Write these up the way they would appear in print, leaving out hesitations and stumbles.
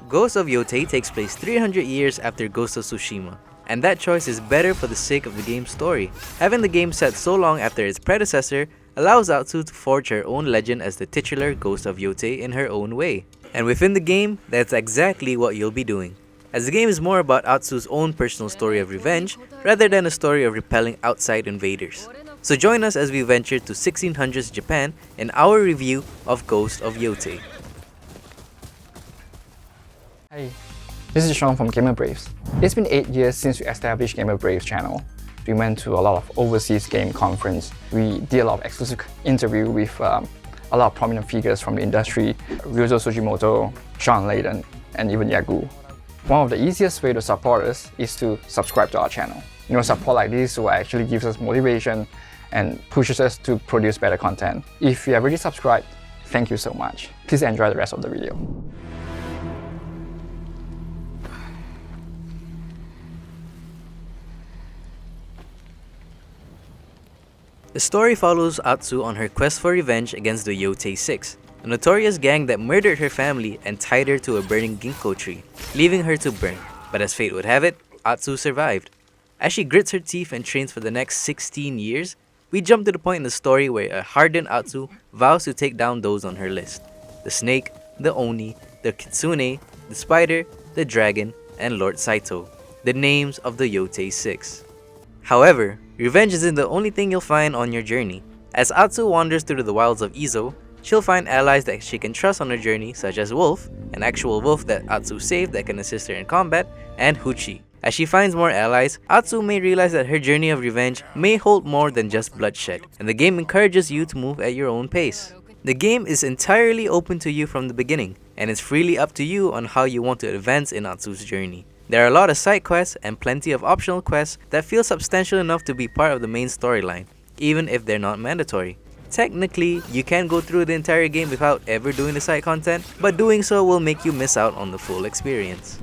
Ghost of Yotei takes place 300 years after Ghost of Tsushima, and that choice is better for the sake of the game's story. Having the game set so long after its predecessor allows Atsu to forge her own legend as the titular Ghost of Yotei in her own way. And within the game, that's exactly what you'll be doing, as the game is more about Atsu's own personal story of revenge rather than a story of repelling outside invaders. So join us as we venture to 1600s Japan in our review of Ghost of Yotei. Hey, this is Sean from Gamer Braves. It's been 8 years since we established Gamer Braves channel. We went to a lot of overseas game conference. We did a lot of exclusive interview with a lot of prominent figures from the industry, Ryuzo Sugimoto, Sean Layden, and even Yagu. One of the easiest way to support us is to subscribe to our channel. Support like this will actually gives us motivation and pushes us to produce better content. If you have already subscribed, thank you so much. Please enjoy the rest of the video. The story follows Atsu on her quest for revenge against the Yōtei 6, a notorious gang that murdered her family and tied her to a burning ginkgo tree, leaving her to burn. But as fate would have it, Atsu survived. As she grits her teeth and trains for the next 16 years, we jump to the point in the story where a hardened Atsu vows to take down those on her list: the snake, the oni, the kitsune, the spider, the dragon, and Lord Saito, the names of the Yōtei 6. However, revenge isn't the only thing you'll find on your journey. As Atsu wanders through the wilds of Izo, she'll find allies that she can trust on her journey, such as Wolf, an actual wolf that Atsu saved that can assist her in combat, and Huchi. As she finds more allies, Atsu may realize that her journey of revenge may hold more than just bloodshed, and the game encourages you to move at your own pace. The game is entirely open to you from the beginning, and it's freely up to you on how you want to advance in Atsu's journey. There are a lot of side quests and plenty of optional quests that feel substantial enough to be part of the main storyline, even if they're not mandatory. Technically, you can go through the entire game without ever doing the side content, but doing so will make you miss out on the full experience.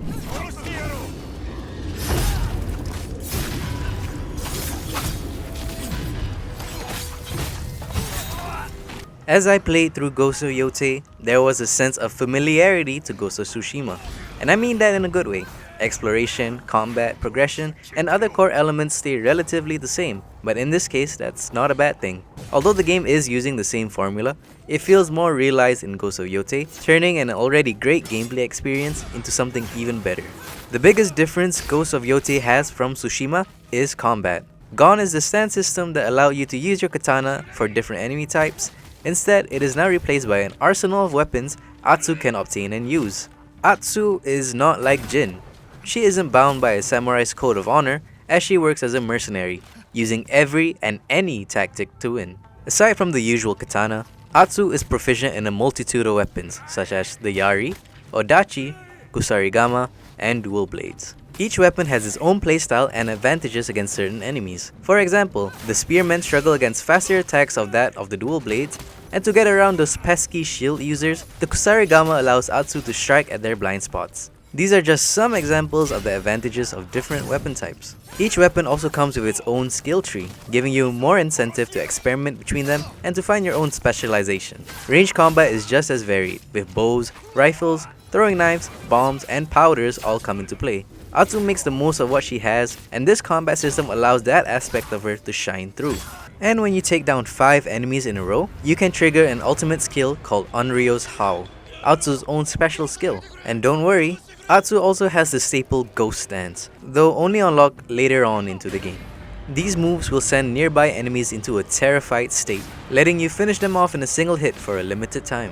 As I played through Ghost of Yotei, there was a sense of familiarity to Ghost of Tsushima, and I mean that in a good way. Exploration, combat, progression, and other core elements stay relatively the same, but in this case, that's not a bad thing. Although the game is using the same formula, it feels more realized in Ghost of Yotei, turning an already great gameplay experience into something even better. The biggest difference Ghost of Yotei has from Tsushima is combat. Gone is the stand system that allowed you to use your katana for different enemy types. Instead, it is now replaced by an arsenal of weapons Atsu can obtain and use. Atsu is not like Jin. She isn't bound by a samurai's code of honor, as she works as a mercenary, using every and any tactic to win. Aside from the usual katana, Atsu is proficient in a multitude of weapons such as the yari, odachi, kusarigama, and dual blades. Each weapon has its own playstyle and advantages against certain enemies. For example, the spearmen struggle against faster attacks of that of the dual blades, and to get around those pesky shield users, the kusarigama allows Atsu to strike at their blind spots. These are just some examples of the advantages of different weapon types. Each weapon also comes with its own skill tree, giving you more incentive to experiment between them and to find your own specialization. Range combat is just as varied, with bows, rifles, throwing knives, bombs, and powders all come into play. Atsu makes the most of what she has, and this combat system allows that aspect of her to shine through. And when you take down 5 enemies in a row, you can trigger an ultimate skill called Onryo's Howl, Atsu's own special skill. And don't worry, Atsu also has the staple Ghost stance, though only unlocked later on into the game. These moves will send nearby enemies into a terrified state, letting you finish them off in a single hit for a limited time.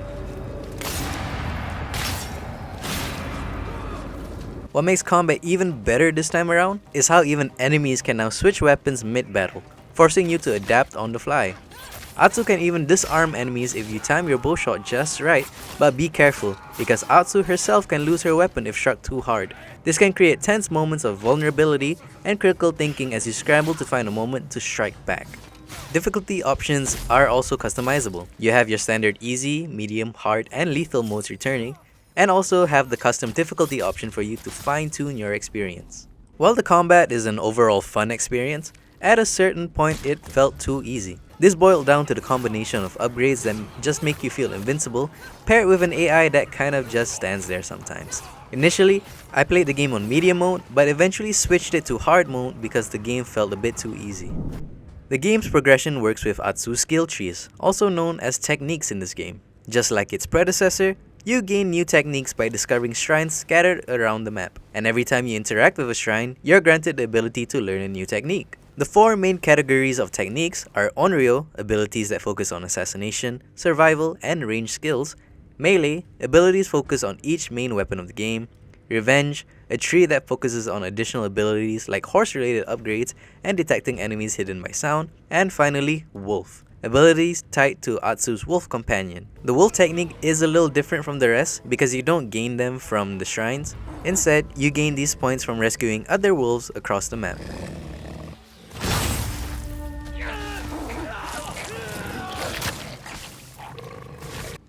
What makes combat even better this time around is how even enemies can now switch weapons mid-battle, forcing you to adapt on the fly. Atsu can even disarm enemies if you time your bow shot just right, but be careful, because Atsu herself can lose her weapon if struck too hard. This can create tense moments of vulnerability and critical thinking as you scramble to find a moment to strike back. Difficulty options are also customizable. You have your standard easy, medium, hard, and lethal modes returning, and also have the custom difficulty option for you to fine-tune your experience. While the combat is an overall fun experience, at a certain point it felt too easy. This boiled down to the combination of upgrades that just make you feel invincible, paired with an AI that kind of just stands there sometimes. Initially, I played the game on medium mode, but eventually switched it to hard mode because the game felt a bit too easy. The game's progression works with Atsu skill trees, also known as techniques in this game. Just like its predecessor, you gain new techniques by discovering shrines scattered around the map, and every time you interact with a shrine, you're granted the ability to learn a new technique. The four main categories of techniques are Onryo, abilities that focus on assassination, survival, and range skills; Melee, abilities focus on each main weapon of the game; Revenge, a tree that focuses on additional abilities like horse-related upgrades and detecting enemies hidden by sound; and finally, Wolf, abilities tied to Atsu's wolf companion. The wolf technique is a little different from the rest because you don't gain them from the shrines. Instead, you gain these points from rescuing other wolves across the map.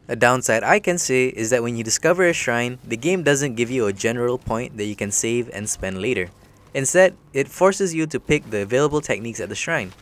A downside I can say is that when you discover a shrine, the game doesn't give you a general point that you can save and spend later. Instead, it forces you to pick the available techniques at the shrine.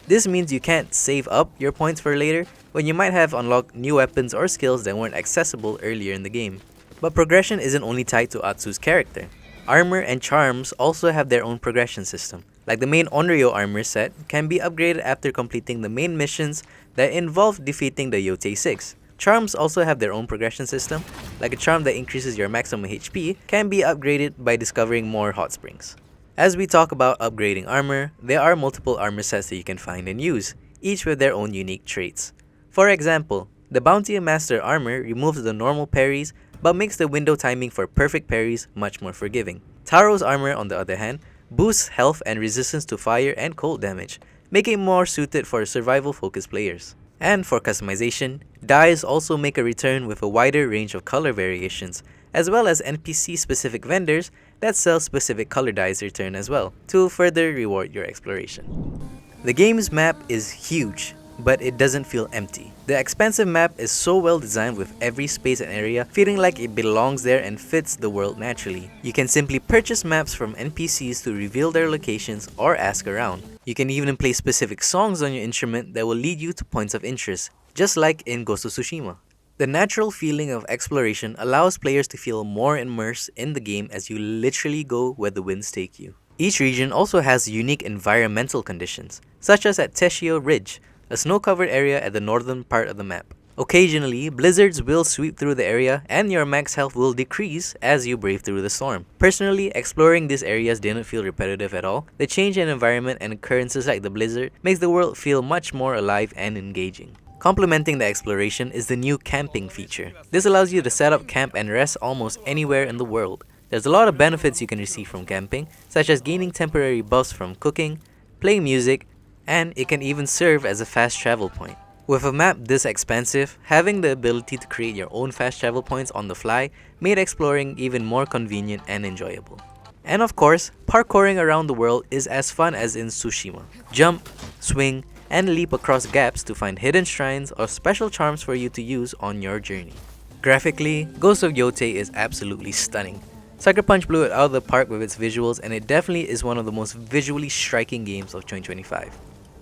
This means you can't save up your points for later when you might have unlocked new weapons or skills that weren't accessible earlier in the game. But progression isn't only tied to Atsu's character. Armor and charms also have their own progression system. Like the main Onryo armor set can be upgraded after completing the main missions that involve defeating the Yōtei 6. Charms also have their own progression system, like a charm that increases your maximum HP can be upgraded by discovering more hot springs. As we talk about upgrading armor, there are multiple armor sets that you can find and use, each with their own unique traits. For example, the Bounty Master armor removes the normal parries but makes the window timing for perfect parries much more forgiving. Taro's armor, on the other hand, boosts health and resistance to fire and cold damage, making it more suited for survival-focused players. And for customization, dyes also make a return with a wider range of color variations, as well as NPC-specific vendors that sell specific color dyes return as well, to further reward your exploration. The game's map is huge, but it doesn't feel empty. The expansive map is so well designed with every space and area feeling like it belongs there and fits the world naturally. You can simply purchase maps from NPCs to reveal their locations or ask around. You can even play specific songs on your instrument that will lead you to points of interest, just like in Ghost of Tsushima. The natural feeling of exploration allows players to feel more immersed in the game as you literally go where the winds take you. Each region also has unique environmental conditions, such as at Teshio Ridge, a snow-covered area at the northern part of the map. Occasionally, blizzards will sweep through the area and your max health will decrease as you brave through the storm. Personally, exploring these areas didn't feel repetitive at all. The change in environment and occurrences like the blizzard makes the world feel much more alive and engaging. Complementing the exploration is the new camping feature. This allows you to set up camp and rest almost anywhere in the world. There's a lot of benefits you can receive from camping, such as gaining temporary buffs from cooking, playing music, and it can even serve as a fast travel point. With a map this expansive, having the ability to create your own fast travel points on the fly made exploring even more convenient and enjoyable. And of course, parkouring around the world is as fun as in Tsushima. Jump, swing, and leap across gaps to find hidden shrines or special charms for you to use on your journey. Graphically, Ghost of Yotei is absolutely stunning. Sucker Punch blew it out of the park with its visuals, and it definitely is one of the most visually striking games of 2025.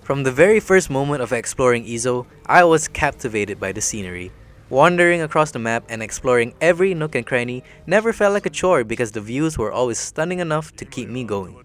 From the very first moment of exploring Izo, I was captivated by the scenery. Wandering across the map and exploring every nook and cranny never felt like a chore because the views were always stunning enough to keep me going.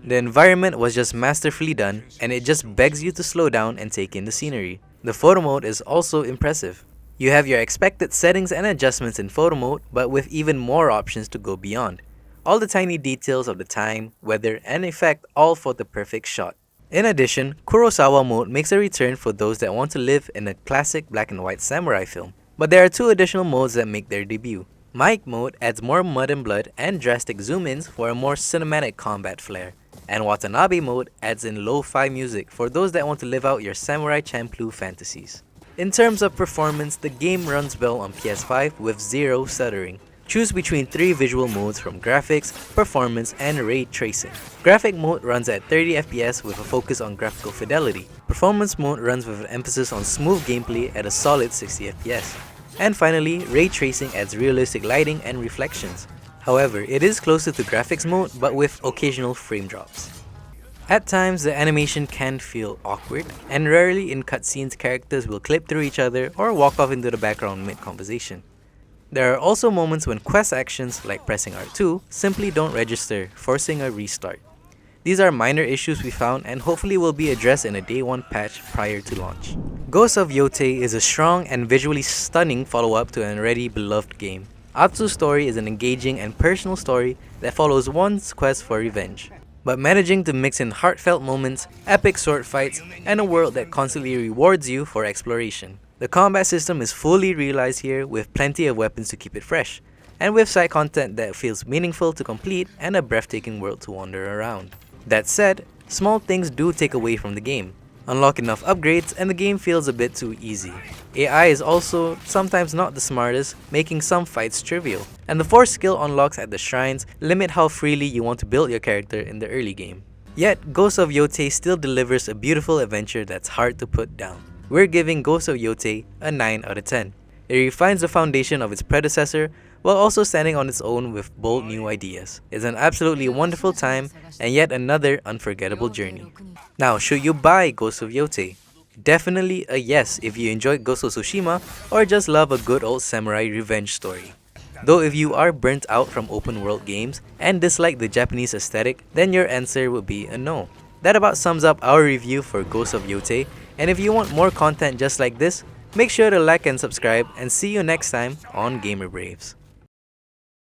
The environment was just masterfully done, and it just begs you to slow down and take in the scenery. The photo mode is also impressive. You have your expected settings and adjustments in photo mode, but with even more options to go beyond. All the tiny details of the time, weather, and effect all for the perfect shot. In addition, Kurosawa mode makes a return for those that want to live in a classic black and white samurai film. But there are two additional modes that make their debut. Mic mode adds more mud and blood and drastic zoom-ins for a more cinematic combat flair. And Watanabe mode adds in lo-fi music for those that want to live out your Samurai Champloo fantasies. In terms of performance, the game runs well on PS5 with zero stuttering. Choose between 3 visual modes from graphics, performance, and ray tracing. Graphic mode runs at 30 FPS with a focus on graphical fidelity. Performance mode runs with an emphasis on smooth gameplay at a solid 60 FPS. And finally, ray tracing adds realistic lighting and reflections. However, it is closer to graphics mode but with occasional frame drops. At times, the animation can feel awkward, and rarely in cutscenes characters will clip through each other or walk off into the background mid-conversation. There are also moments when quest actions, like pressing R2, simply don't register, forcing a restart. These are minor issues we found and hopefully will be addressed in a day 1 patch prior to launch. Ghost of Yotei is a strong and visually stunning follow-up to an already beloved game. Atsu's story is an engaging and personal story that follows one's quest for revenge. But managing to mix in heartfelt moments, epic sword fights, and a world that constantly rewards you for exploration. The combat system is fully realized here with plenty of weapons to keep it fresh, and with side content that feels meaningful to complete and a breathtaking world to wander around. That said, small things do take away from the game. Unlock enough upgrades and the game feels a bit too easy. AI is also sometimes not the smartest, making some fights trivial. And the 4 skill unlocks at the shrines limit how freely you want to build your character in the early game. Yet, Ghost of Yotei still delivers a beautiful adventure that's hard to put down. We're giving Ghost of Yotei a 9 out of 10. It refines the foundation of its predecessor while also standing on its own with bold new ideas. It's an absolutely wonderful time and yet another unforgettable journey. Now, should you buy Ghost of Yotei? Definitely a yes if you enjoyed Ghost of Tsushima or just love a good old samurai revenge story. Though if you are burnt out from open world games and dislike the Japanese aesthetic, then your answer would be a no. That about sums up our review for Ghost of Yotei, and if you want more content just like this, make sure to like and subscribe and see you next time on Gamer Braves.